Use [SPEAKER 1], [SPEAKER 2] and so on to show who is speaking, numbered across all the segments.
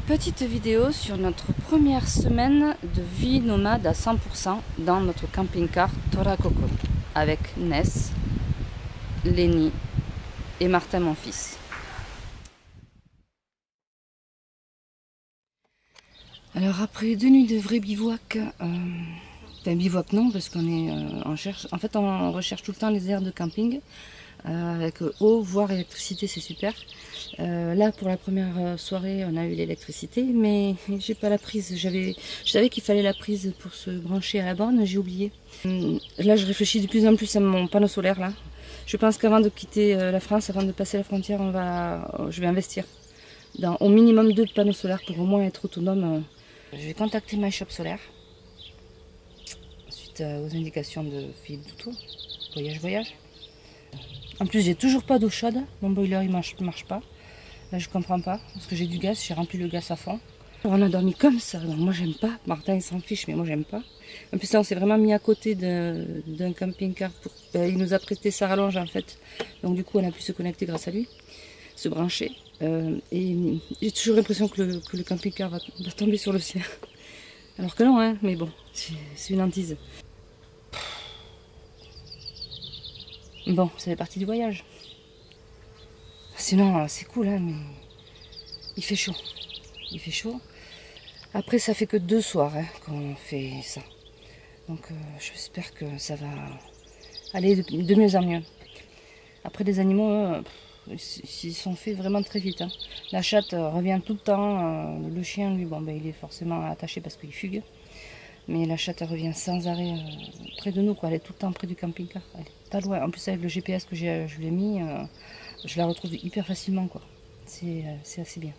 [SPEAKER 1] Petite vidéo sur notre première semaine de vie nomade à 100% dans notre camping-car Torakoko avec Ness, Lenny et Martin mon fils. Alors après 2 nuits de vrai bivouac, enfin bivouac non parce qu'on est on recherche tout le temps les aires de camping avec eau voire électricité, c'est super. Là pour la première soirée on a eu l'électricité mais j'ai pas la prise. Je savais qu'il fallait la prise pour se brancher à la borne, j'ai oublié. Là je réfléchis de plus en plus à mon panneau solaire là. Je pense qu'avant de quitter la France, avant de passer la frontière, je vais investir dans au minimum 2 panneaux solaires pour au moins être autonome. Je vais contacter My Shop Solaire suite aux indications de Philippe Doutou, voyage. En plus j'ai toujours pas d'eau chaude, mon boiler il marche pas. Là je comprends pas, parce que j'ai du gaz, j'ai rempli le gaz à fond. On a dormi comme ça, donc moi j'aime pas. Martin il s'en fiche, mais moi j'aime pas. En plus là on s'est vraiment mis à côté d'un camping-car. Il nous a prêté sa rallonge en fait. Donc du coup on a pu se connecter grâce à lui, se brancher. Et j'ai toujours l'impression que le camping-car va tomber sur le sien. Alors que non, hein, mais bon, c'est une hantise. Bon, ça fait partie du voyage. Sinon c'est cool, hein, mais il fait chaud. Il fait chaud. Après, ça fait que 2 soirs hein, qu'on fait ça. Donc, j'espère que ça va aller de mieux en mieux. Après, les animaux, ils sont faits vraiment très vite. Hein. La chatte revient tout le temps. Le chien, lui, bon, il est forcément attaché parce qu'il fugue. Mais la chatte, elle revient sans arrêt près de nous. Quoi. Elle est tout le temps près du camping-car. Elle est pas loin. En plus, avec le GPS que je lui ai mis, je la retrouve hyper facilement. C'est assez bien.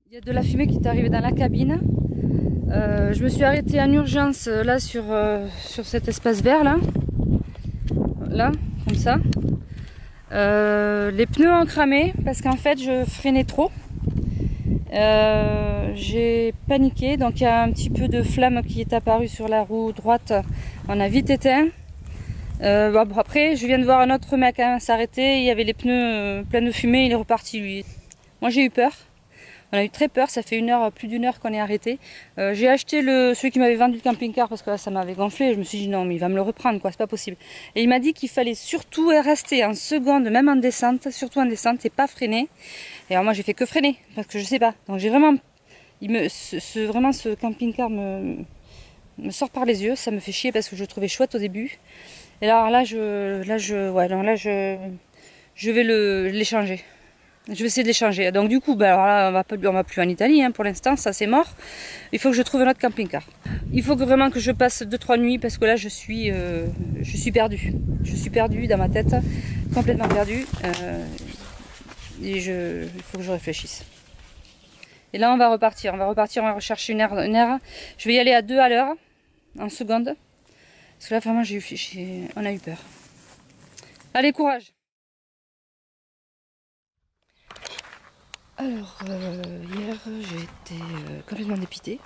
[SPEAKER 1] Il y a de la fumée qui est arrivée dans la cabine. Je me suis arrêtée en urgence là sur cet espace vert là. Là, comme ça. Les pneus ont cramé parce qu'en fait je freinais trop. J'ai paniqué, donc il y a un petit peu de flamme qui est apparue sur la roue droite. On a vite éteint. Bon, après, je viens de voir un autre mec s'arrêter. Il y avait les pneus pleins de fumée. Il est reparti lui. Moi j'ai eu peur. On a eu très peur, ça fait plus d'une heure qu'on est arrêté. J'ai acheté celui qui m'avait vendu le camping-car parce que là, ça m'avait gonflé. Je me suis dit non mais il va me le reprendre quoi, c'est pas possible. Et il m'a dit qu'il fallait surtout rester en seconde, même en descente, surtout en descente et pas freiner. Et alors moi j'ai fait que freiner parce que je sais pas. Donc j'ai vraiment, vraiment ce camping-car me sort par les yeux, ça me fait chier parce que je le trouvais chouette au début. Et alors là je vais l'échanger. Je vais essayer de les changer. Donc du coup, alors là, on va plus en Italie hein, pour l'instant, ça c'est mort. Il faut que je trouve un autre camping-car. Il faut vraiment que je passe 2-3 nuits parce que là je suis perdue. Je suis perdue dans ma tête, complètement perdue. Et il faut que je réfléchisse. Et là on va repartir, on va rechercher une aire. Je vais y aller à 2 à l'heure, en seconde. Parce que là vraiment on a eu peur. Allez, courage! Alors, hier, j'ai été complètement dépitée.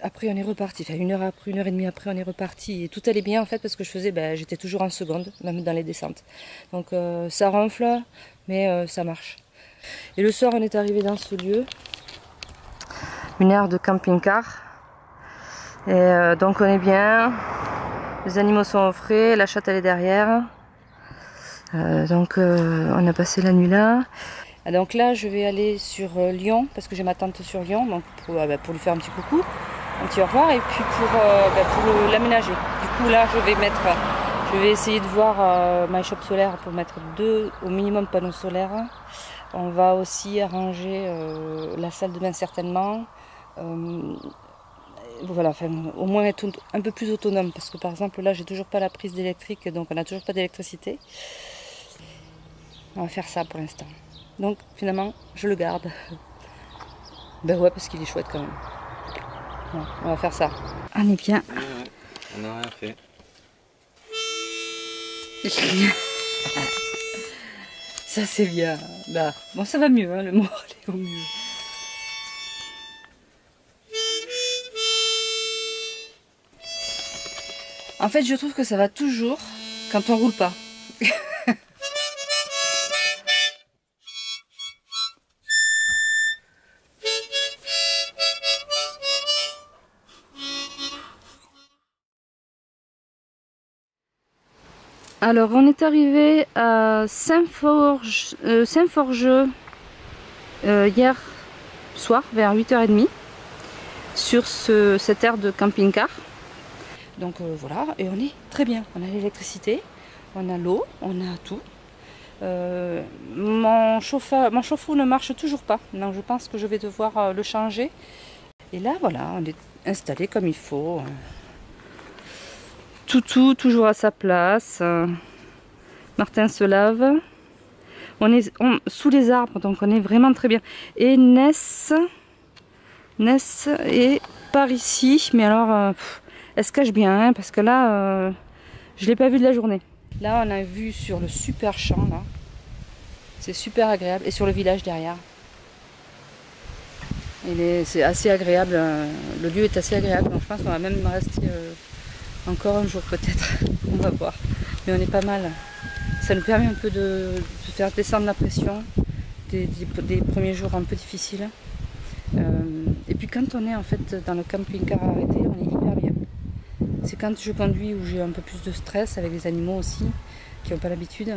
[SPEAKER 1] Après, on est reparti. Enfin, 1h30 après, on est reparti. Et tout allait bien, en fait, parce que j'étais toujours en seconde, même dans les descentes. Donc, ça ronfle, mais ça marche. Et le soir, on est arrivé dans ce lieu. Une aire de camping-car. Et donc, on est bien. Les animaux sont au frais. La chatte, elle est derrière. Donc, on a passé la nuit là. Donc là je vais aller sur Lyon parce que j'ai ma tante sur Lyon donc pour lui faire un petit coucou, un petit au revoir et puis pour l'aménager. Du coup là je vais essayer de voir My Shop Solaire pour mettre 2 au minimum panneaux solaires. On va aussi arranger la salle de bain certainement. Voilà, enfin, au moins être un peu plus autonome parce que par exemple là j'ai toujours pas la prise d'électrique donc on n'a toujours pas d'électricité. On va faire ça pour l'instant. Donc finalement, je le garde. Ben ouais, parce qu'il est chouette quand même. Bon, on va faire ça. On est bien.
[SPEAKER 2] On n'a rien fait.
[SPEAKER 1] Ça c'est bien. Là, bon ça va mieux, hein, le moral est au mieux. En fait, je trouve que ça va toujours quand on roule pas. Alors, on est arrivé à Saint-Forgeux hier soir vers 8h30 sur cette aire de camping-car. Donc voilà, et on est très bien. On a l'électricité, on a l'eau, on a tout. Mon chauffe-eau ne marche toujours pas, donc je pense que je vais devoir le changer. Et là, voilà, on est installé comme il faut. Toutou toujours à sa place. Martin se lave. On est sous les arbres, donc on est vraiment très bien. Et Ness est par ici, mais alors elle se cache bien, hein, parce que là, je l'ai pas vue de la journée. Là, on a vu sur le super champ, là. C'est super agréable, et sur le village derrière. C'est assez agréable. Le lieu est assez agréable, donc je pense qu'on va même rester encore un jour peut-être. On va voir. Mais on est pas mal. Ça nous permet un peu de faire descendre la pression des premiers jours un peu difficiles. Et puis quand on est en fait dans le camping-car arrêté, on est hyper bien. C'est quand je conduis où j'ai un peu plus de stress avec les animaux aussi, qui n'ont pas l'habitude.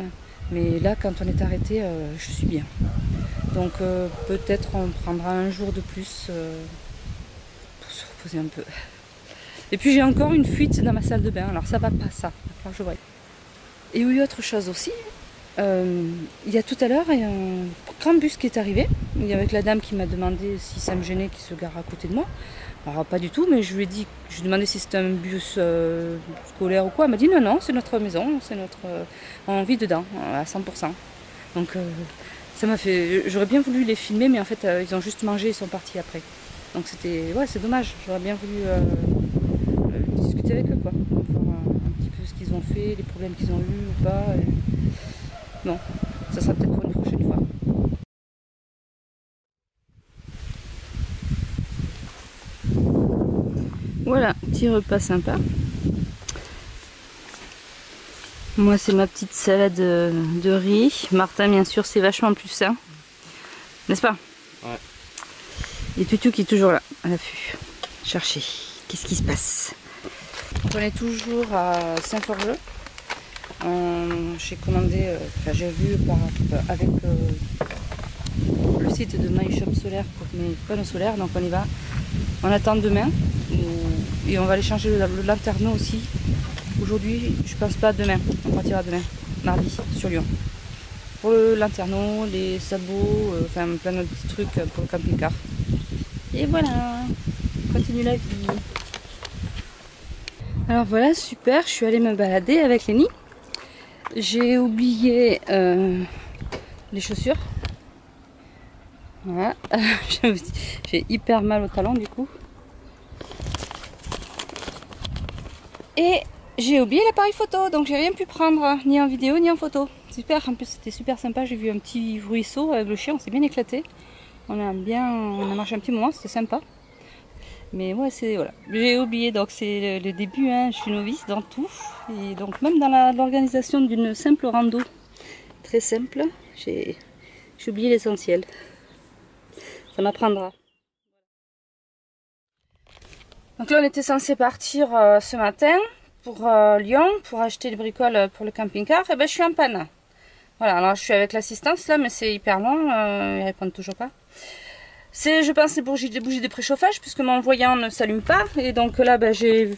[SPEAKER 1] Mais là, quand on est arrêté, je suis bien. Donc peut-être on prendra un jour de plus pour se reposer un peu. Et puis j'ai encore une fuite dans ma salle de bain, alors ça va pas ça, alors je vois. Et oui, autre chose aussi, il y a tout à l'heure un grand bus qui est arrivé, il y avait la dame qui m'a demandé si ça me gênait qu'il se gare à côté de moi. Alors pas du tout, mais je lui ai demandé si c'était un bus scolaire ou quoi, elle m'a dit non, non, c'est notre maison, c'est notre... on vit dedans, à 100%. Donc ça m'a fait... J'aurais bien voulu les filmer, mais en fait ils ont juste mangé, ils sont partis après. Donc c'était... Ouais, c'est dommage, j'aurais bien voulu discuter avec eux, quoi. Voir un petit peu ce qu'ils ont fait, les problèmes qu'ils ont eu ou pas. Et... Non, ça sera peut-être pour une prochaine fois. Voilà, petit repas sympa. Moi, c'est ma petite salade de riz. Martin, bien sûr, c'est vachement plus sain. N'est-ce pas?
[SPEAKER 2] Ouais.
[SPEAKER 1] Et Tutu qui est toujours là, à l'affût. Chercher. Qu'est-ce qui se passe? On est toujours à Saint-Forgeux. J'ai commandé, j'ai vu avec le site de MyShop Solaire pour mes panneaux solaires. Donc on y va. On attend demain. Et on va aller changer le lanterneau aussi. Aujourd'hui, je pense pas demain. On partira demain, mardi, sur Lyon. Pour le lanterneau, les sabots, enfin plein de petits trucs pour le camping-car. Et voilà, on continue la vie. Alors voilà, super, je suis allée me balader avec Lenny. J'ai oublié les chaussures. Voilà, j'ai hyper mal au talon du coup. Et j'ai oublié l'appareil photo, donc j'ai rien pu prendre, ni en vidéo ni en photo. Super, en plus c'était super sympa, j'ai vu un petit ruisseau avec le chien, on s'est bien éclaté. On a marché un petit moment, c'était sympa. Mais ouais, voilà. J'ai oublié, donc c'est le début, hein, je suis novice dans tout. Et donc même dans l'organisation d'une simple rando, très simple, j'ai oublié l'essentiel. Ça m'apprendra. Donc là on était censé partir ce matin pour Lyon, pour acheter des bricoles pour le camping-car. Et ben je suis en panne. Voilà, alors je suis avec l'assistance là, mais c'est hyper long, ils répondent toujours pas. C'est, je pense, des bougies de préchauffage, puisque mon voyant ne s'allume pas. Et donc là, ben, j'ai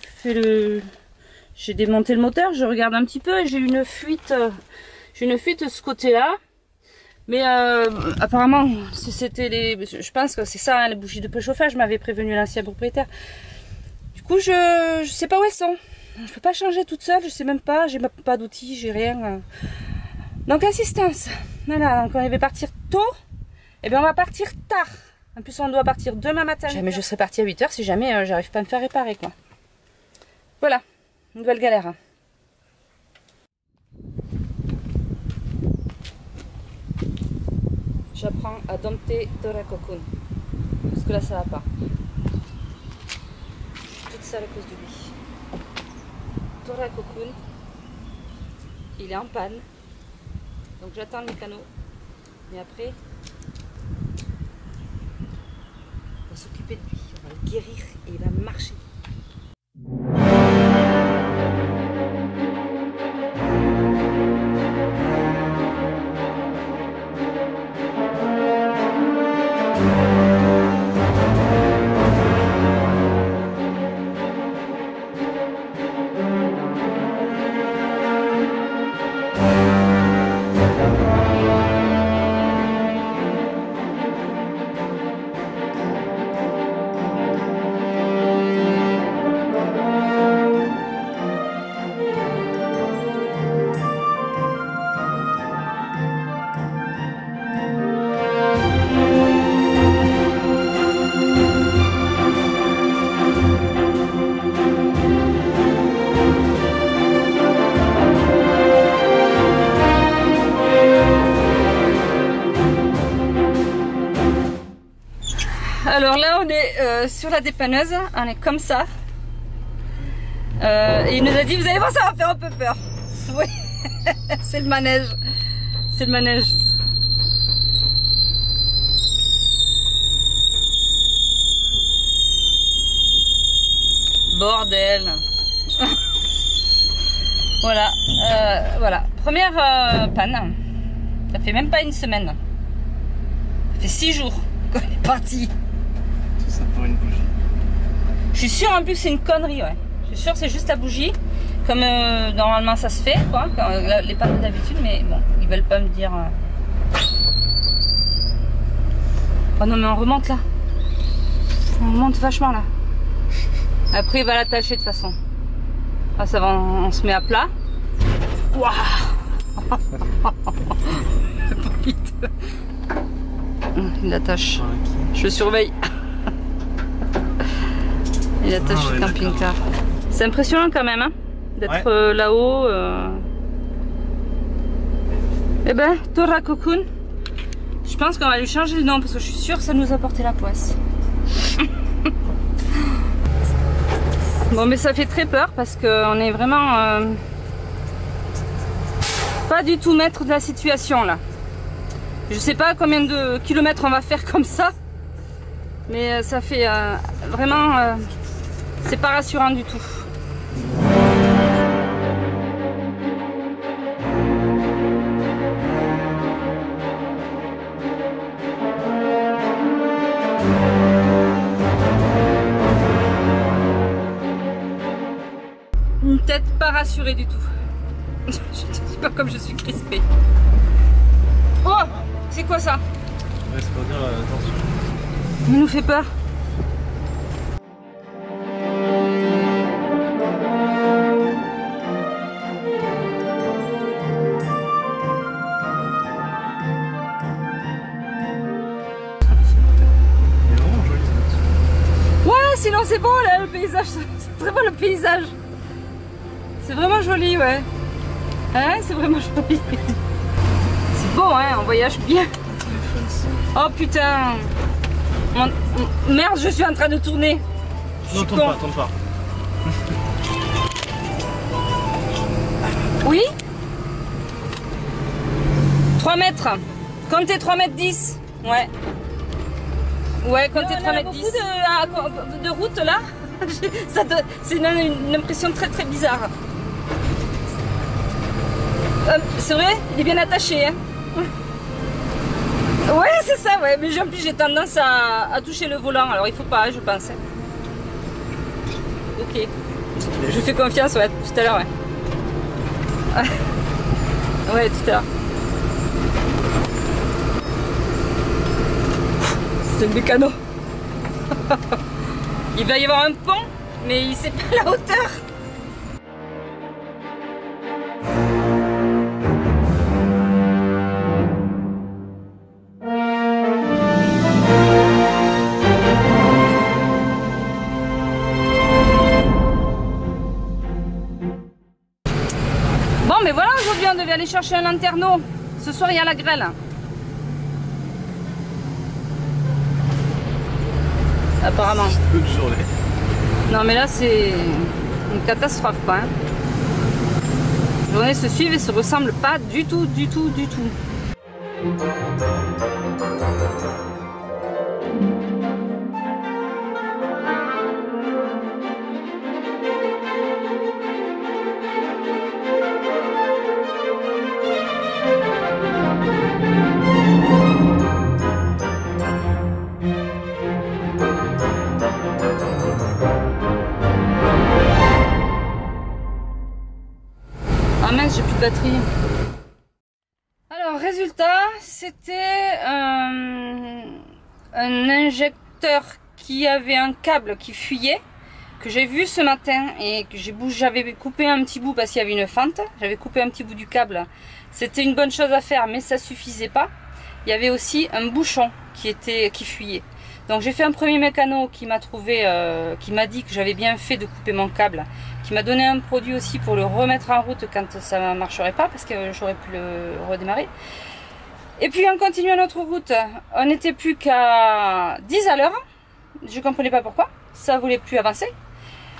[SPEAKER 1] démonté le moteur, je regarde un petit peu et j'ai une fuite de ce côté-là. Mais apparemment, c'était je pense que c'est ça, hein, les bougies de préchauffage, m'avait prévenu l'ancien propriétaire. Du coup, je sais pas où elles sont. Je peux pas changer toute seule, je sais même pas, j'ai pas d'outils, j'ai rien. Donc assistance. Voilà, donc on devait partir tôt, et bien on va partir tard. En plus, on doit partir demain matin. Jamais je serai partie à 8h si jamais j'arrive pas à me faire réparer, quoi. Voilà, nouvelle galère. j'apprends à dompter Torakokun. Parce que là, ça va pas. Je suis toute seule à cause de lui. Torakokun, il est en panne. Donc j'attends le mécano. Mais après, on va s'occuper de lui. On va le guérir et il va marcher. Alors là on est sur la dépanneuse, on est comme ça. Et il nous a dit vous allez voir ça va faire un peu peur. Oui, c'est le manège. C'est le manège. Bordel. Voilà, voilà. Première panne. Ça fait même pas une semaine. Ça fait 6 jours qu'on est parti.
[SPEAKER 2] Tout ça pour une bougie.
[SPEAKER 1] Je suis sûre en plus que c'est une connerie, ouais. Je suis sûre que c'est juste la bougie. Comme normalement ça se fait, quoi. Les pannes d'habitude, mais bon, ils veulent pas me dire. Oh non, mais on remonte là. On remonte vachement là. Après, il va l'attacher de toute façon. Ah, ça va, on se met à plat. Waouh. Il attache. Je le surveille. Il attache le camping-car. C'est impressionnant quand même, hein, d'être là-haut. Eh ben, Torakokun. Je pense qu'on va lui changer le nom parce que je suis sûre que ça nous a porté la poisse. Bon, mais ça fait très peur parce qu'on est vraiment pas du tout maître de la situation là. Je sais pas combien de kilomètres on va faire comme ça, mais ça fait vraiment, c'est pas rassurant du tout. Une tête pas rassurée du tout. Je te dis pas comme je suis crispée. Oh, c'est quoi ça?
[SPEAKER 2] Ouais, c'est pour dire attention.
[SPEAKER 1] Il nous fait peur.
[SPEAKER 2] Il est vraiment joli ça.
[SPEAKER 1] Ouais, sinon c'est beau là, le paysage. C'est très beau le paysage. C'est vraiment joli, ouais. Hein, c'est vraiment joli. C'est beau, hein, on voyage bien. Oh putain. Merde, je suis en train de tourner.
[SPEAKER 2] Non, tourne pas, tourne pas.
[SPEAKER 1] Oui 3 mètres. Comptez 3 mètres 10. Ouais. Ouais, comptez 3 mètres 10. Beaucoup de route là. C'est une impression très très bizarre. C'est vrai, il est bien attaché, hein. Ouais, c'est ça, ouais. Mais en plus, j'ai tendance à toucher le volant, alors il faut pas, je pense. Ok. Je fais confiance, ouais, tout à l'heure, ouais. Ouais, tout à l'heure. C'est le mécano. Il va y avoir un pont, mais il sait pas la hauteur. Bon, mais voilà, aujourd'hui on devait aller chercher un lanterneau. Ce soir il y a la grêle.
[SPEAKER 3] apparemment.
[SPEAKER 2] Bonne journée.
[SPEAKER 3] Non mais là c'est une catastrophe quoi. Hein. Les journées se suivent et se ressemblent pas du tout, du tout, du tout. Ah mince, j'ai plus de batterie. Alors, résultat, c'était un injecteur qui avait un câble qui fuyait, que j'ai vu ce matin et que j'avais coupé un petit bout parce qu'il y avait une fente. J'avais coupé un petit bout du câble. C'était une bonne chose à faire, mais ça suffisait pas. Il y avait aussi un bouchon qui fuyait. Donc j'ai fait un premier mécano qui m'a qui m'a dit que j'avais bien fait de couper mon câble, qui m'a donné un produit aussi pour le remettre en route quand ça ne marcherait pas, parce que j'aurais pu le redémarrer. Et puis on continuait notre route, on n'était plus qu'à 10 à l'heure, je comprenais pas pourquoi, ça voulait plus avancer.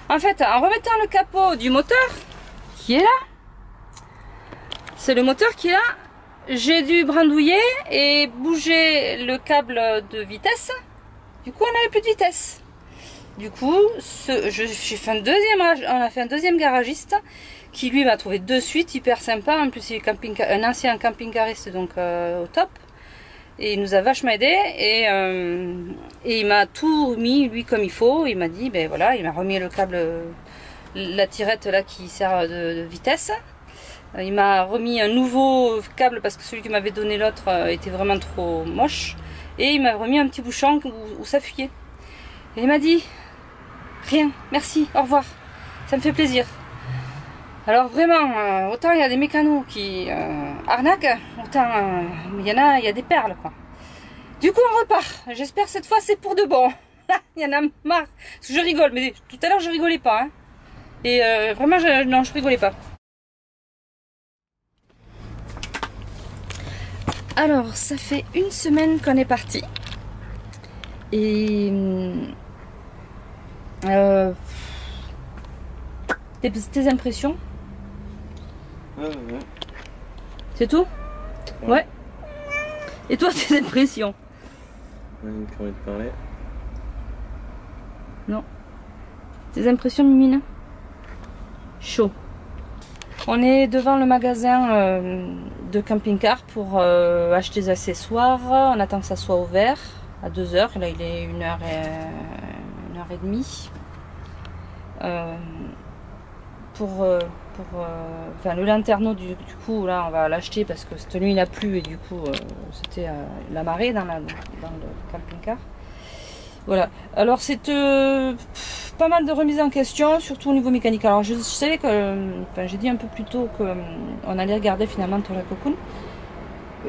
[SPEAKER 3] En fait, en remettant le capot du moteur, qui est là, c'est le moteur qui est là, j'ai dû brandouiller et bouger le câble de vitesse. Du coup, on n'avait plus de vitesse. Du coup, on a fait un deuxième garagiste qui lui m'a trouvé de suite hyper sympa. En plus, il est un ancien camping-cariste, donc au top. Et il nous a vachement aidé et il m'a tout remis lui comme il faut. Il m'a dit, ben voilà, il m'a remis le câble, la tirette là qui sert de vitesse. Il m'a remis un nouveau câble parce que celui qui m'avait donné l'autre était vraiment trop moche. Et il m'a remis un petit bouchon où ça fuyait. Et il m'a dit, rien, merci, au revoir, ça me fait plaisir. Alors vraiment, autant il y a des mécanos qui arnaquent, autant il y a des perles quoi. Du coup on repart, j'espère cette fois c'est pour de bon. Il y en a marre, parce que je rigole, mais tout à l'heure je rigolais pas. Hein. Et vraiment, non, je rigolais pas. Alors, ça fait une semaine qu'on est parti. Et tes impressions?
[SPEAKER 2] Ouais.
[SPEAKER 3] C'est tout? Ouais. Et toi, tes impressions?
[SPEAKER 2] Une qui a envie de parler.
[SPEAKER 3] Non. Tes impressions, Mimine? Chaud. On est devant le magasin de camping-car pour acheter des accessoires. On attend que ça soit ouvert à 2h. Là, il est 1h30. Enfin, le lanterneau du coup, là, on va l'acheter parce que cette nuit, il a plu et du coup, c'était la marée dans le camping-car. Voilà. Alors, c'est pas mal de remises en question, surtout au niveau mécanique. Alors je savais que, enfin, j'ai dit un peu plus tôt qu'on allait regarder finalement Torre Cocoon,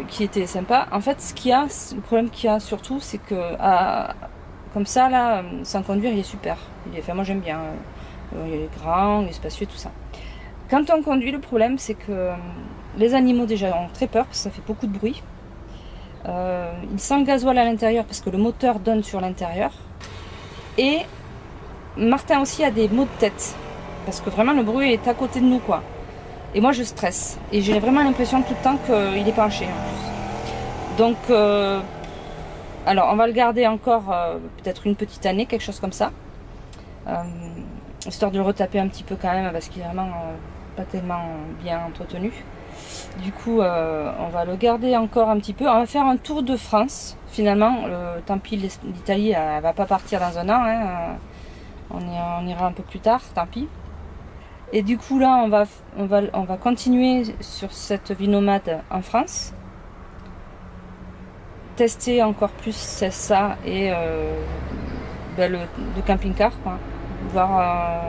[SPEAKER 3] qui était sympa. En fait, le problème qu'il y a surtout, c'est que comme ça là, sans conduire, il est super. Enfin, moi j'aime bien. Il est grand, il est spacieux, tout ça. Quand on conduit, le problème c'est que les animaux déjà ont très peur parce que ça fait beaucoup de bruit. Ils sentent le gasoil à l'intérieur parce que le moteur donne sur l'intérieur. Et Martin aussi a des maux de tête parce que vraiment le bruit est à côté de nous quoi. Et moi je stresse et j'ai vraiment l'impression tout le temps qu'il est penché en plus. Donc alors on va le garder encore peut-être une petite année, quelque chose comme ça, histoire de le retaper un petit peu quand même parce qu'il est vraiment pas tellement bien entretenu. Du coup on va le garder encore un petit peu. On va faire un tour de France finalement. Tant pis, l'Italie elle va pas partir dans un an hein. On ira un peu plus tard, tant pis. Et du coup là, on va continuer sur cette vie nomade en France. Tester encore plus ça et le camping-car. Voir,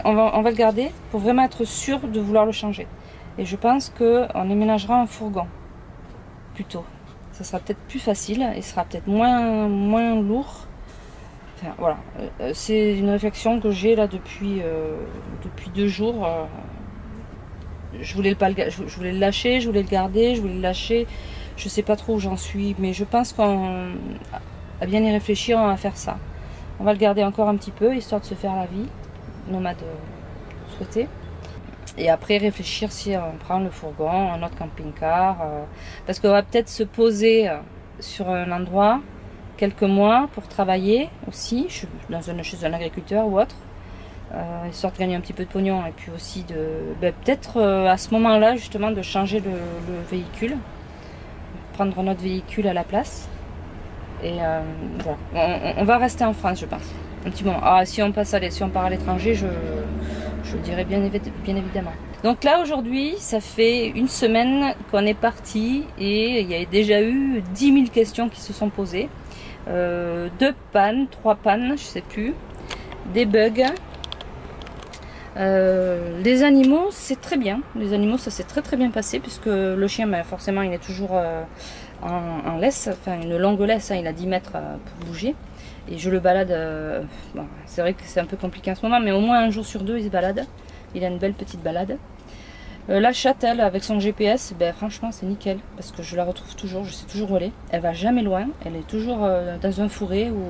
[SPEAKER 3] on va le garder pour vraiment être sûr de vouloir le changer. Et je pense qu'on éménagera un fourgon plutôt. Ça sera peut-être plus facile et sera peut-être moins lourd. Enfin, voilà, c'est une réflexion que j'ai là depuis 2 jours. Je voulais le lâcher, je voulais le garder, je voulais le lâcher. Je sais pas trop où j'en suis, mais je pense bien y réfléchir, on va faire ça. On va le garder encore un petit peu, histoire de se faire la vie nomade souhaitée. Et après réfléchir si on prend le fourgon, un autre camping-car. Parce qu'on va peut-être se poser sur un endroit quelques mois pour travailler aussi, chez un agriculteur ou autre. Histoire de gagner un petit peu de pognon et puis aussi de peut-être à ce moment-là justement de changer le véhicule, prendre notre véhicule à la place et voilà. On va rester en France je pense un petit moment. Ah, si on part à l'étranger je le dirai bien évidemment. Donc là aujourd'hui ça fait une semaine qu'on est parti et il y a déjà eu 10 000 questions qui se sont posées, 2 pannes, 3 pannes, je sais plus, des bugs. Les animaux c'est très bien, les animaux ça s'est très bien passé puisque le chien forcément il est toujours en laisse, enfin une longue laisse, hein, il a 10 mètres pour bouger et je le balade, bon, c'est vrai que c'est un peu compliqué en ce moment mais au moins un jour sur 2 il se balade, il a une belle petite balade. La chatte elle avec son GPS, franchement c'est nickel parce que je la retrouve toujours, je sais toujours où elle va jamais loin, elle est toujours dans un fourré ou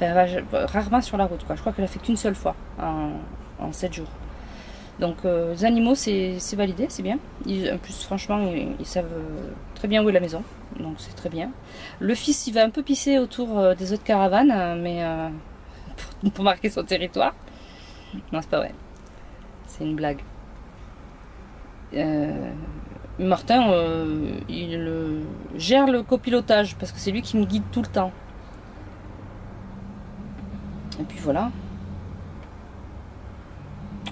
[SPEAKER 3] elle va rarement sur la route quoi. Je crois qu'elle a fait qu'une seule fois en 7 jours. Donc les animaux c'est validé, c'est bien. En plus franchement ils savent très bien où est la maison, donc c'est très bien. Le fils il va un peu pisser autour des autres caravanes, mais pour marquer son territoire. Non c'est pas vrai, c'est une blague. Martin il gère le copilotage parce que c'est lui qui me guide tout le temps. Et puis voilà.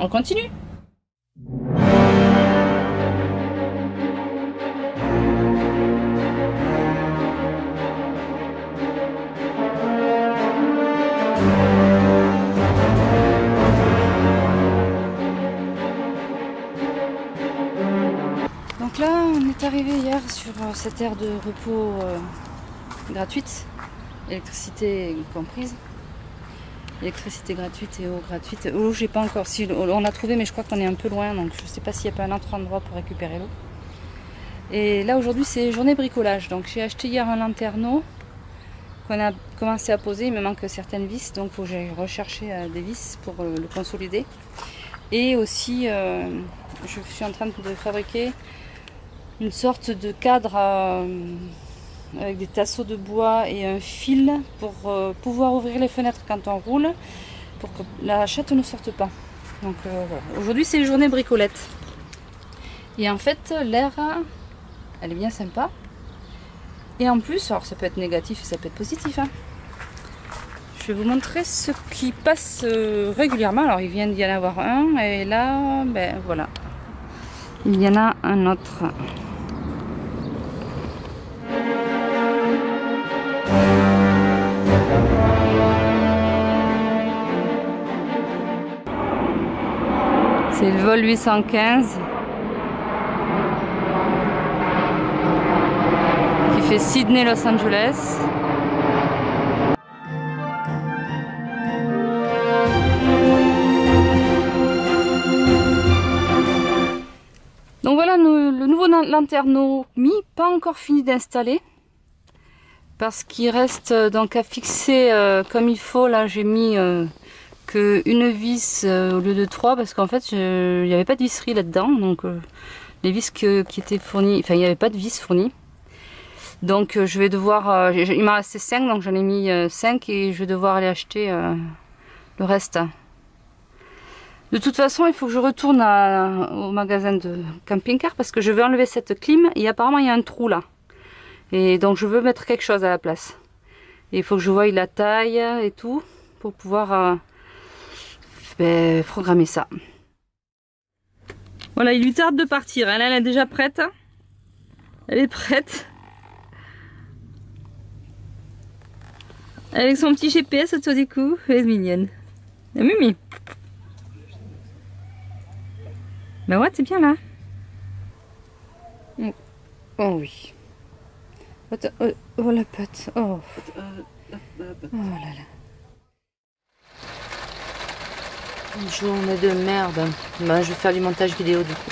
[SPEAKER 3] On continue. Donc là, on est arrivé hier sur cette aire de repos gratuite, électricité comprise. Électricité gratuite et eau gratuite. L'eau, j'ai pas encore. Si on l'a trouvé, mais je crois qu'on est un peu loin, donc je sais pas s'il n'y a pas un autre endroit pour récupérer l'eau. Et là aujourd'hui, c'est journée bricolage. Donc j'ai acheté hier un lanterneau qu'on a commencé à poser. Il me manque certaines vis, donc il faut que j'aille rechercher des vis pour le consolider. Et aussi, je suis en train de fabriquer une sorte de cadre avec des tasseaux de bois et un fil pour pouvoir ouvrir les fenêtres quand on roule pour que la chatte ne sorte pas. Donc voilà. Aujourd'hui c'est journée bricolette et en fait l'air elle est bien sympa et en plus, alors ça peut être négatif et ça peut être positif hein. Je vais vous montrer ce qui passe régulièrement. Alors il vient d'y en avoir un et là voilà, il y en a un autre. C'est le vol 815 qui fait Sydney-Los Angeles. Donc voilà le nouveau lanterneau mis, pas encore fini d'installer parce qu'il reste donc à fixer comme il faut. Là j'ai mis une vis au lieu de 3 parce qu'en fait il n'y avait pas de visserie là-dedans, donc les vis qui étaient fournies, enfin il n'y avait pas de vis fournies, donc je vais devoir, il m'a resté 5 donc j'en ai mis 5 et je vais devoir aller acheter le reste. De toute façon il faut que je retourne au magasin de camping-car parce que je vais enlever cette clim et apparemment il y a un trou là et donc je veux mettre quelque chose à la place et il faut que je voie la taille et tout pour pouvoir programmer ça. Voilà, il lui tarde de partir. Elle est déjà prête. Elle est prête. Avec son petit GPS autour du cou. Elle est mignonne. La Mimi. Bah ouais, c'est bien là. Oh oui. Oh la patte. Oh. Oh là là. Une journée de merde. Bah, je vais faire du montage vidéo du coup.